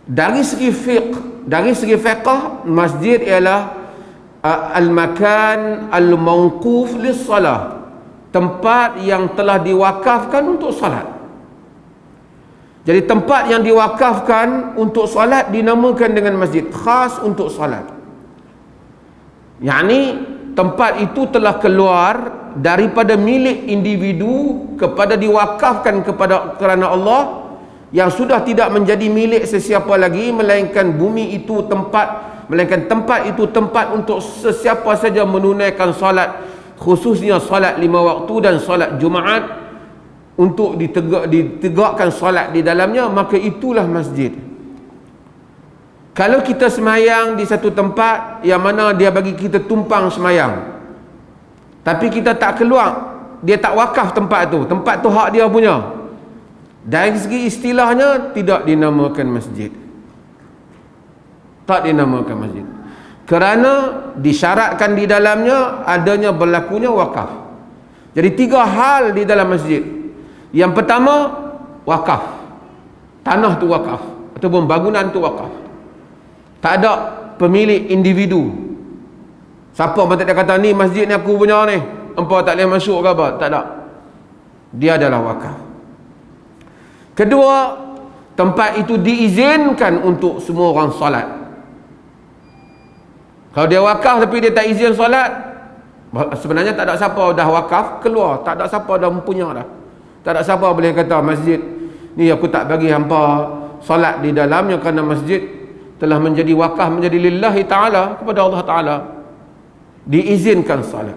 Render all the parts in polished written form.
Dari segi fiqh, dari segi fiqh, masjid ialah al-makan al-mawquf lis-salah, tempat yang telah diwakafkan untuk salat. Jadi tempat yang diwakafkan untuk salat dinamakan dengan masjid, khas untuk salat. Yakni tempat itu telah keluar daripada milik individu kepada diwakafkan kepada kerana Allah, yang sudah tidak menjadi milik sesiapa lagi, melainkan bumi itu tempat, melainkan tempat itu tempat untuk sesiapa saja menunaikan salat, khususnya salat 5 waktu dan salat Jumaat, untuk ditegakkan salat di dalamnya, maka itulah masjid. Kalau kita semayang di satu tempat yang mana dia bagi kita tumpang semayang, tapi kita tak keluar, dia tak wakaf tempat tu hak dia punya, dari segi istilahnya tidak dinamakan masjid. Tak dinamakan masjid, kerana disyaratkan di dalamnya adanya berlakunya wakaf. Jadi 3 hal di dalam masjid. Yang pertama, wakaf. Tanah tu wakaf, ataupun bangunan tu wakaf. Tak ada pemilik individu. Siapa pun tak ada kata ni masjid ni aku punya ni, empa tak boleh masuk ke apa, tak ada. Dia adalah wakaf. Kedua, tempat itu diizinkan untuk semua orang solat. Kalau dia wakaf tapi dia tak izin solat, sebenarnya tak ada siapa dah wakaf keluar, tak ada siapa dah mempunyai dah. Tak ada siapa boleh kata masjid ni aku tak bagi hampa solat di dalamnya kerana masjid telah menjadi wakaf, menjadi lillahi ta'ala, kepada Allah Ta'ala. Diizinkan solat.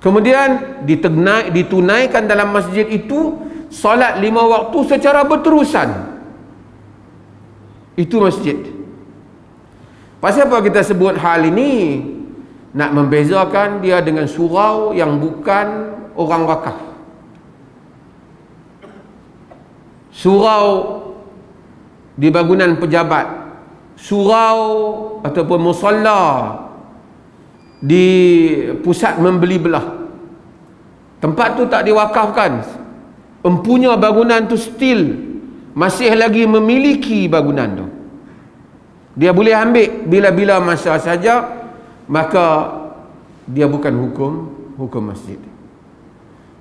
Kemudian ditunaikan dalam masjid itu solat 5 waktu secara berterusan. Itu masjid. Pasal apa kita sebut hal ini? Nak membezakan dia dengan surau yang bukan orang wakaf. Surau di bangunan pejabat, surau ataupun musalla di pusat membeli belah, tempat tu tak diwakafkan, empunya bangunan tu still masih lagi memiliki bangunan tu, dia boleh ambil bila-bila masa saja, maka dia bukan hukum masjid.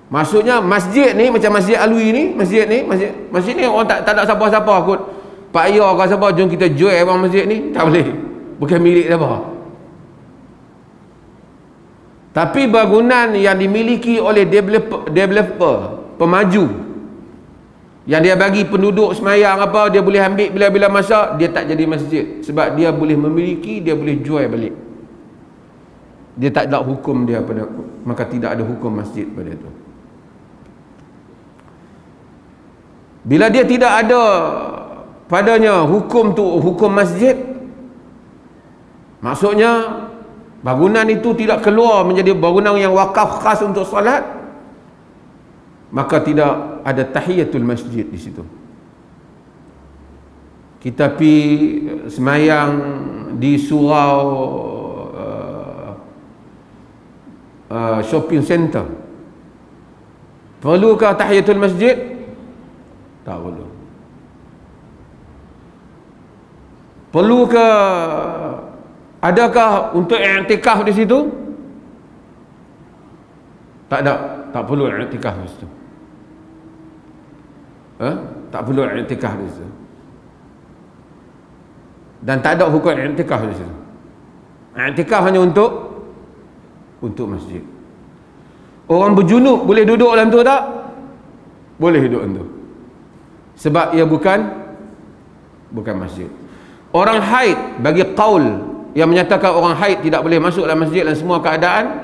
Maksudnya masjid ni macam Masjid Alwi ni, masjid ni orang tak ada siapa-siapa kot. Pak Ayah ke siapa, jom kita jual abang masjid ni, tak boleh, bukan milik siapa. Tapi bangunan yang dimiliki oleh developer, pemaju, yang dia bagi penduduk semayang apa, dia boleh ambil bila-bila masa, dia tak jadi masjid, sebab dia boleh memiliki, dia boleh jual balik. Dia tak ada hukum dia pada, maka tidak ada hukum masjid pada itu. Bila dia tidak ada padanya hukum tu, hukum masjid, maksudnya bangunan itu tidak keluar menjadi bangunan yang wakaf khas untuk solat, maka tidak ada tahiyatul masjid di situ. Kita pi semayang di surau shopping center, perlukah tahiyatul masjid? Tak perlu. Perlukah, adakah untuk i'tikaf di situ? Tak ada, tak perlu i'tikaf di situ. Tak perlu i'tikaf di situ. Dan tak ada hukum i'tikaf di situ. I'tikaf hanya untuk masjid. Orang berjunub boleh duduk dalam tu tak? Boleh duduk dalam tu, sebab ia bukan masjid. Orang haid, bagi qaul yang menyatakan orang haid tidak boleh masuk dalam masjid dalam semua keadaan,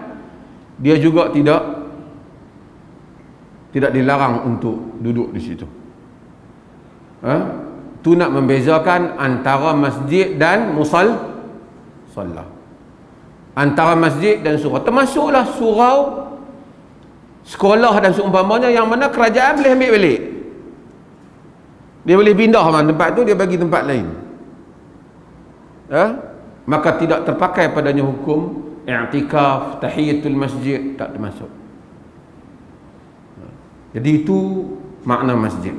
dia juga tidak dilarang untuk duduk di situ. Tu nak membezakan antara masjid dan musalla, antara masjid dan surau. Termasuklah surau sekolah dan seumpamanya, yang mana kerajaan boleh ambil balik, dia boleh pindah tempat tu, dia bagi tempat lain. Maka tidak terpakai padanya hukum i'tikaf, tahiyatul masjid, tak termasuk. Jadi itu makna masjid.